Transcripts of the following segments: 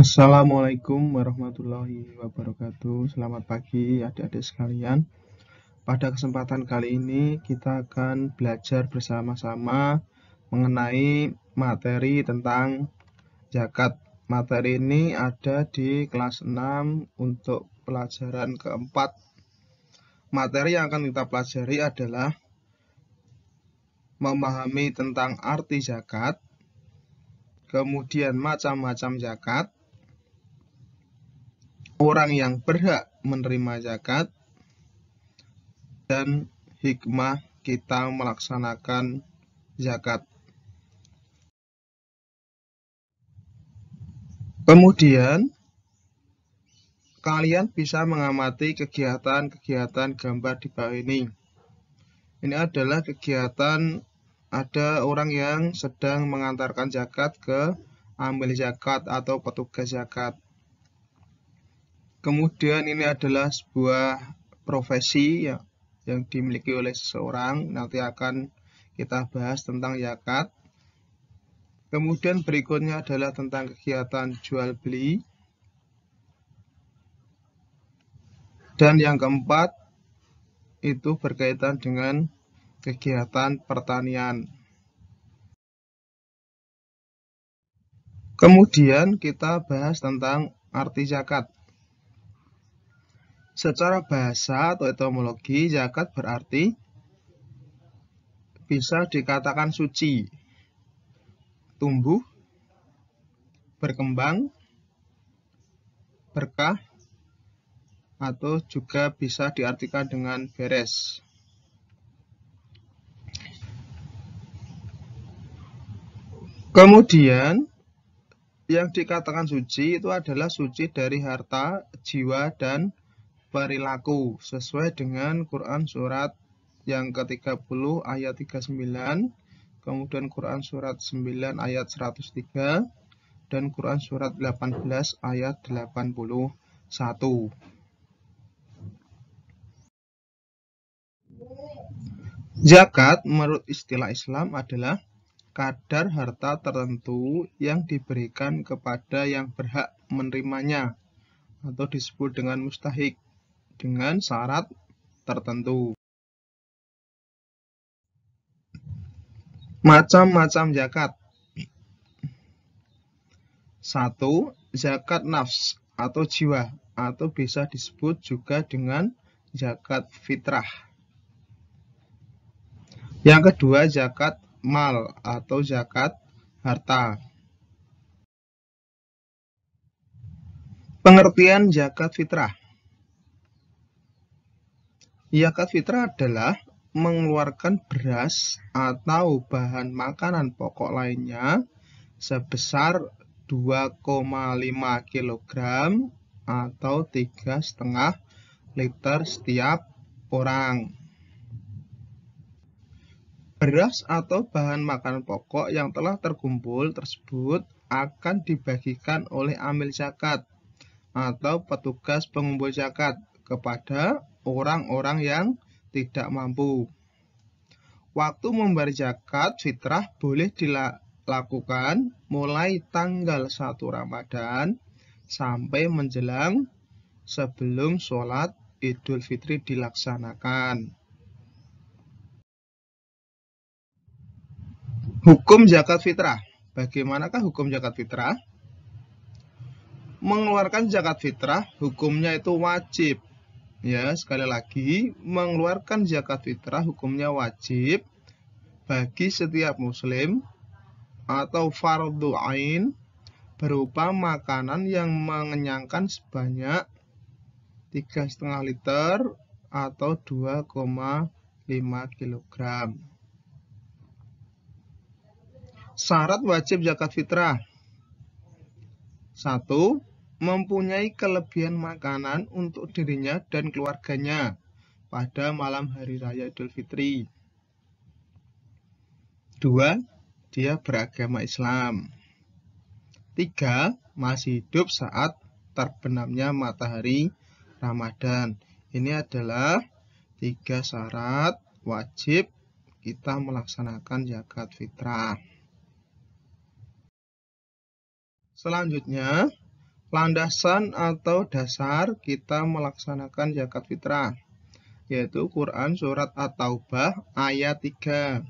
Assalamualaikum warahmatullahi wabarakatuh. Selamat pagi adik-adik sekalian. Pada kesempatan kali ini kita akan belajar bersama-sama mengenai materi tentang zakat. Materi ini ada di kelas 6 untuk pelajaran keempat. Materi yang akan kita pelajari adalah memahami tentang arti zakat, kemudian macam-macam zakat, orang yang berhak menerima zakat, dan hikmah kita melaksanakan zakat. Kemudian, kalian bisa mengamati kegiatan-kegiatan gambar di bawah ini. Ini adalah kegiatan ada orang yang sedang mengantarkan zakat ke amil zakat atau petugas zakat. Kemudian ini adalah sebuah profesi yang dimiliki oleh seseorang. Nanti akan kita bahas tentang zakat. Kemudian berikutnya adalah tentang kegiatan jual beli. Dan yang keempat itu berkaitan dengan kegiatan pertanian. Kemudian kita bahas tentang arti zakat. Secara bahasa atau etimologi, zakat berarti bisa dikatakan suci, tumbuh, berkembang, berkah, atau juga bisa diartikan dengan beres. Kemudian yang dikatakan suci itu adalah suci dari harta, jiwa, dan perilaku sesuai dengan Quran surat yang ke-30 ayat 39, kemudian Quran surat 9 ayat 103, dan Quran surat 18 ayat 81. Zakat menurut istilah Islam adalah kadar harta tertentu yang diberikan kepada yang berhak menerimanya atau disebut dengan mustahik dengan syarat tertentu. Macam-macam zakat. 1. Zakat nafs atau jiwa atau bisa disebut juga dengan zakat fitrah. Yang kedua, zakat mal atau zakat harta. Pengertian zakat fitrah. Zakat fitrah adalah mengeluarkan beras atau bahan makanan pokok lainnya sebesar 2,5 kg atau 3,5 liter setiap orang. Beras atau bahan makanan pokok yang telah terkumpul tersebut akan dibagikan oleh amil zakat atau petugas pengumpul zakat kepada orang-orang yang tidak mampu. Waktu membayar zakat fitrah boleh dilakukan mulai tanggal 1 Ramadan sampai menjelang sebelum sholat Idul Fitri dilaksanakan. Hukum zakat fitrah. Bagaimanakah hukum zakat fitrah? Mengeluarkan zakat fitrah hukumnya itu wajib. Ya, sekali lagi, mengeluarkan zakat fitrah hukumnya wajib bagi setiap muslim atau fardhu ain berupa makanan yang mengenyangkan sebanyak 3,5 liter atau 2,5 kg. Syarat wajib zakat fitrah. 1. Mempunyai kelebihan makanan untuk dirinya dan keluarganya pada malam hari raya Idul Fitri. 2. Dia beragama Islam. 3. Masih hidup saat terbenamnya matahari Ramadan. Ini adalah 3 syarat wajib kita melaksanakan zakat fitrah. Selanjutnya, landasan atau dasar kita melaksanakan zakat fitrah, yaitu Quran Surat At-Taubah ayat 3,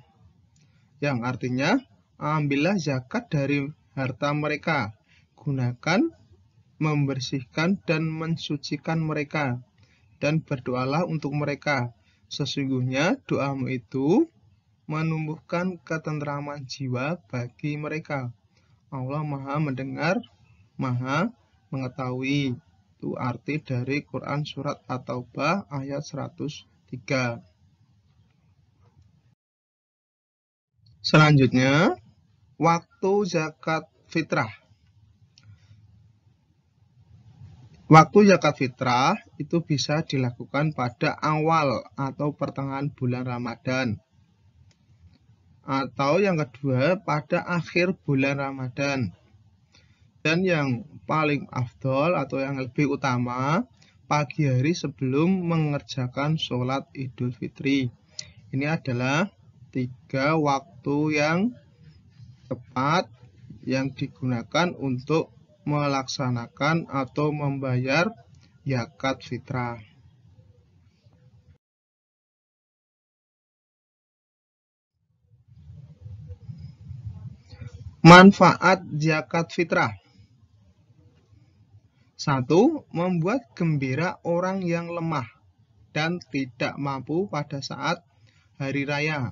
yang artinya, ambillah zakat dari harta mereka, gunakan, membersihkan dan mensucikan mereka, dan berdoalah untuk mereka. Sesungguhnya doamu itu menumbuhkan ketentraman jiwa bagi mereka. Allah Maha mendengar, Maha mengetahui. Itu arti dari Quran Surat At-Taubah ayat 103. Selanjutnya, waktu zakat fitrah. Waktu zakat fitrah itu bisa dilakukan pada awal atau pertengahan bulan Ramadan. Atau yang kedua, pada akhir bulan Ramadan. Dan yang paling afdol atau yang lebih utama, pagi hari sebelum mengerjakan sholat Idul Fitri. Ini adalah 3 waktu yang tepat yang digunakan untuk melaksanakan atau membayar zakat fitrah. Manfaat zakat fitrah. 1. Membuat gembira orang yang lemah dan tidak mampu pada saat hari raya.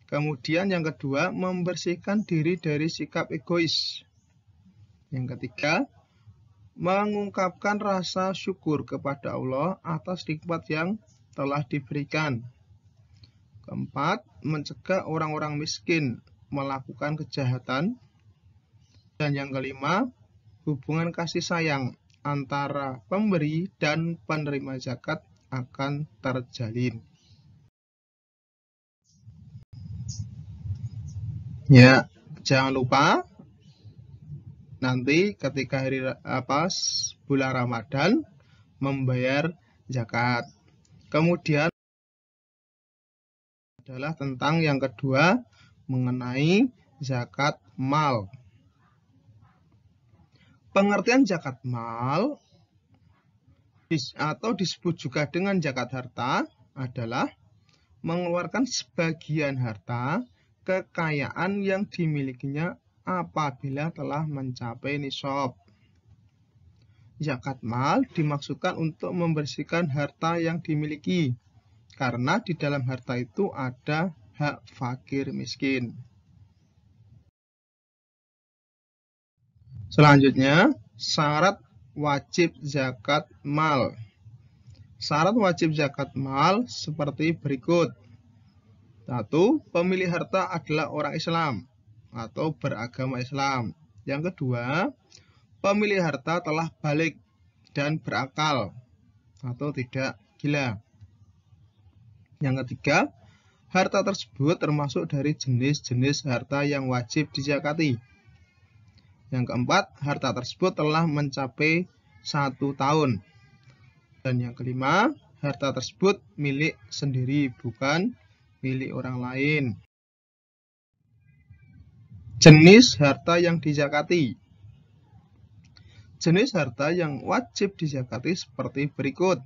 Kemudian yang kedua, membersihkan diri dari sikap egois. Yang ketiga, mengungkapkan rasa syukur kepada Allah atas nikmat yang telah diberikan. Keempat, mencegah orang-orang miskin melakukan kejahatan. Dan yang kelima, hubungan kasih sayang antara pemberi dan penerima zakat akan terjalin. Ya, jangan lupa nanti ketika bulan Ramadan membayar zakat. Kemudian adalah tentang yang kedua mengenai zakat mal. Pengertian zakat mal atau disebut juga dengan zakat harta adalah mengeluarkan sebagian harta kekayaan yang dimilikinya apabila telah mencapai nisab. Zakat mal dimaksudkan untuk membersihkan harta yang dimiliki, karena di dalam harta itu ada hak fakir miskin. Selanjutnya, syarat wajib zakat mal. Syarat wajib zakat mal seperti berikut. 1. Pemilik harta adalah orang Islam atau beragama Islam. Yang kedua, pemilik harta telah balik dan berakal atau tidak gila. Yang ketiga, harta tersebut termasuk dari jenis-jenis harta yang wajib dizakati. Yang keempat, harta tersebut telah mencapai 1 tahun. Dan yang kelima, harta tersebut milik sendiri, bukan milik orang lain. Jenis harta yang dizakati. Jenis harta yang wajib dizakati seperti berikut.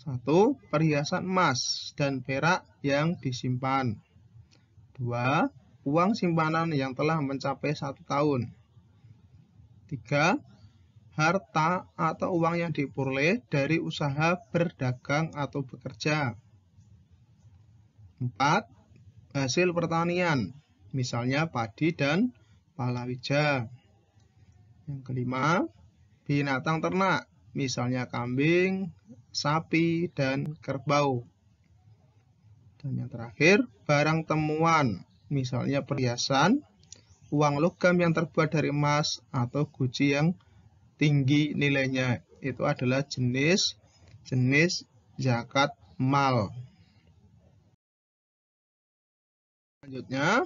1. Perhiasan emas dan perak yang disimpan. 2. Uang simpanan yang telah mencapai 1 tahun. 3. Harta atau uang yang diperoleh dari usaha berdagang atau bekerja. 4. Hasil pertanian, misalnya padi dan palawija. Yang kelima, binatang ternak, misalnya kambing, sapi, dan kerbau. Dan yang terakhir, barang temuan, misalnya perhiasan, uang logam yang terbuat dari emas, atau guci yang tinggi nilainya. Itu adalah jenis zakat mal. Selanjutnya,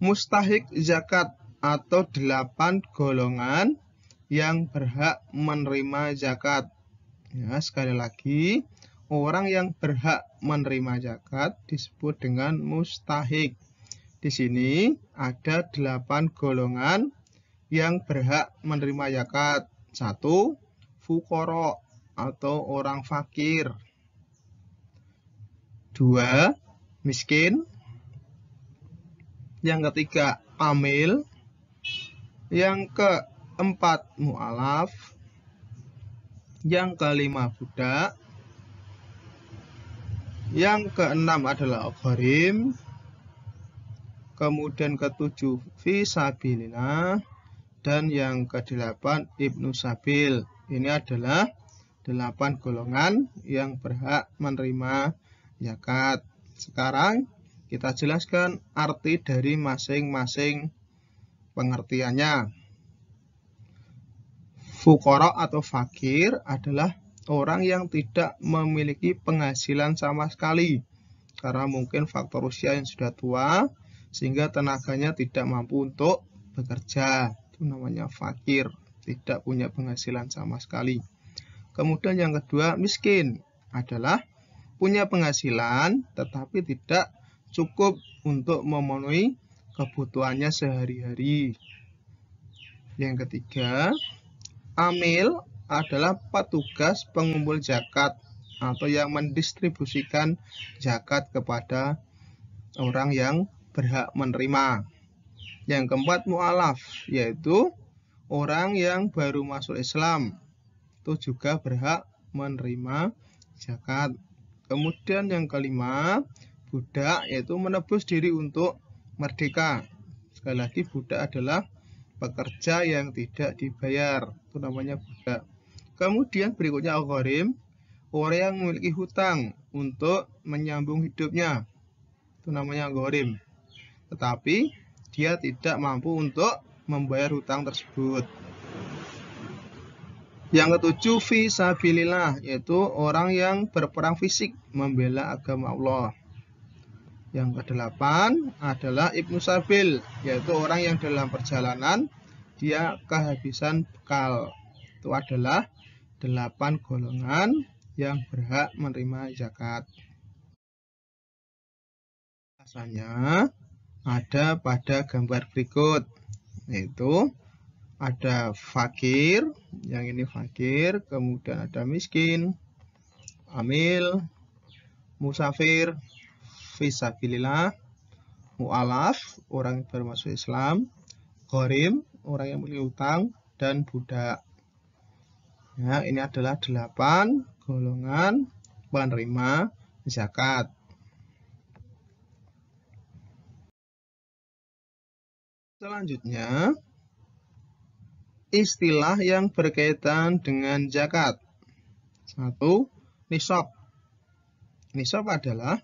mustahik zakat atau 8 golongan yang berhak menerima zakat. Ya, sekali lagi, orang yang berhak menerima zakat disebut dengan mustahik. Di sini ada 8 golongan yang berhak menerima zakat. 1. Fuqara atau orang fakir. 2. Miskin. Yang ketiga, amil. Yang keempat, mu'alaf. Yang kelima, budak. Yang keenam adalah gharim. Kemudian ketujuh, fisabilillah. Dan yang kedelapan, ibnu sabil. Ini adalah 8 golongan yang berhak menerima zakat. Sekarang kita jelaskan arti dari masing-masing pengertiannya. Fuqara atau fakir adalah orang yang tidak memiliki penghasilan sama sekali, karena mungkin faktor usia yang sudah tua sehingga tenaganya tidak mampu untuk bekerja. Itu namanya fakir, tidak punya penghasilan sama sekali. Kemudian yang kedua, miskin adalah punya penghasilan tetapi tidak cukup untuk memenuhi kebutuhannya sehari-hari. Yang ketiga, amil adalah petugas pengumpul zakat atau yang mendistribusikan zakat kepada orang yang berhak menerima. Yang keempat, mu'alaf, yaitu orang yang baru masuk Islam, itu juga berhak menerima zakat. Kemudian yang kelima, budak, yaitu menebus diri untuk merdeka. Sekali lagi, budak adalah pekerja yang tidak dibayar, itu namanya budak. Kemudian berikutnya al-gharim, orang yang memiliki hutang untuk menyambung hidupnya, itu namanya al-gharim, tetapi dia tidak mampu untuk membayar hutang tersebut. Yang ketujuh, fisabilillah, yaitu orang yang berperang fisik membela agama Allah. Yang kedelapan adalah ibnu sabil, yaitu orang yang dalam perjalanan dia kehabisan bekal. Itu adalah 8 golongan yang berhak menerima zakat. Biasanya ada pada gambar berikut, yaitu ada fakir, yang ini fakir, kemudian ada miskin, amil, musafir, fisabilillah, mu'alaf, orang yang baru masuk Islam, gharim, orang yang memiliki hutang, dan budak. Ya, ini adalah 8 golongan penerima zakat. Selanjutnya, istilah yang berkaitan dengan zakat. 1. Nisab. Nisab adalah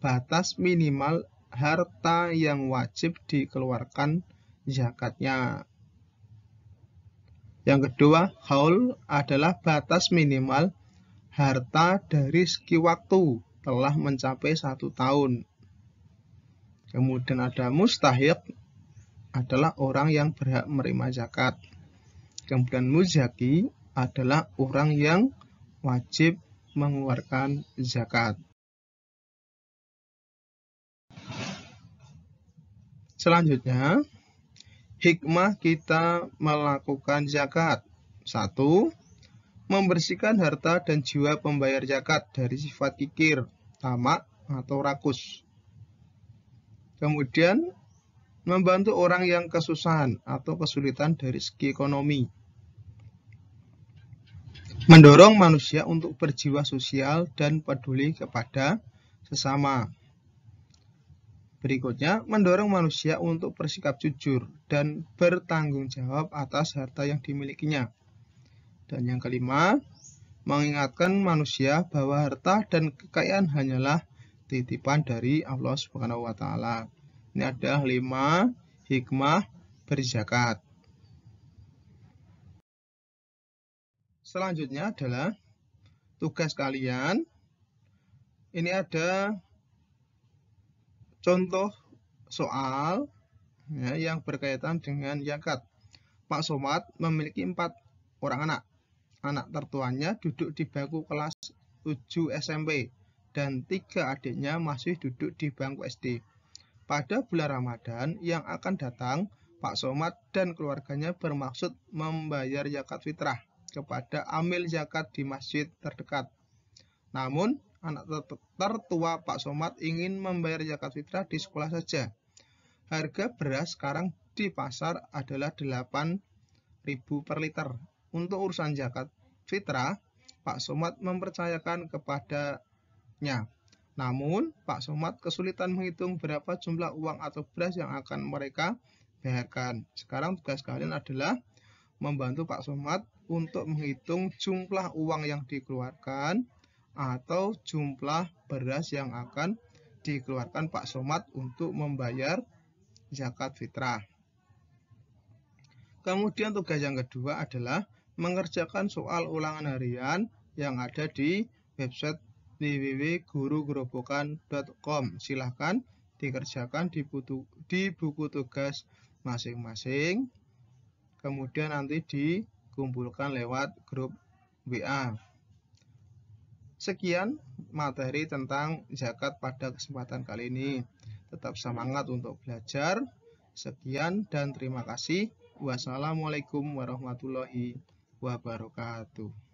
batas minimal harta yang wajib dikeluarkan zakatnya. Yang kedua, haul adalah batas minimal harta dari segi waktu telah mencapai 1 tahun. Kemudian ada mustahiq, adalah orang yang berhak menerima zakat. Kemudian muzaki adalah orang yang wajib mengeluarkan zakat. Selanjutnya, hikmah kita melakukan zakat. 1. Membersihkan harta dan jiwa pembayar zakat dari sifat kikir, tamak, atau rakus. Kemudian, membantu orang yang kesusahan atau kesulitan dari segi ekonomi. Mendorong manusia untuk berjiwa sosial dan peduli kepada sesama. Berikutnya, mendorong manusia untuk bersikap jujur dan bertanggung jawab atas harta yang dimilikinya. Dan yang kelima, mengingatkan manusia bahwa harta dan kekayaan hanyalah titipan dari Allah Subhanahu wa Ta'ala. Ini adalah 5 hikmah berzakat. Selanjutnya adalah tugas kalian. Ini ada contoh soal ya, yang berkaitan dengan zakat. Pak Somad memiliki 4 orang anak. Anak tertuanya duduk di bangku kelas 7 SMP dan 3 adiknya masih duduk di bangku SD. Pada bulan Ramadan yang akan datang, Pak Somad dan keluarganya bermaksud membayar zakat fitrah kepada amil zakat di masjid terdekat. Namun, anak tertua Pak Somad ingin membayar zakat fitrah di sekolah saja. Harga beras sekarang di pasar adalah 8.000 per liter. Untuk urusan zakat fitrah, Pak Somad mempercayakan kepadanya. Namun, Pak Somad kesulitan menghitung berapa jumlah uang atau beras yang akan mereka bayarkan. Sekarang tugas kalian adalah membantu Pak Somad untuk menghitung jumlah uang yang dikeluarkan atau jumlah beras yang akan dikeluarkan Pak Somad untuk membayar zakat fitrah. Kemudian tugas yang kedua adalah mengerjakan soal ulangan harian yang ada di website www.gurugerobokan.com. Silahkan dikerjakan di buku tugas masing-masing, kemudian nanti dikumpulkan lewat grup WA. Sekian materi tentang zakat pada kesempatan kali ini. Tetap semangat untuk belajar. Sekian dan terima kasih. Wassalamualaikum warahmatullahi wabarakatuh.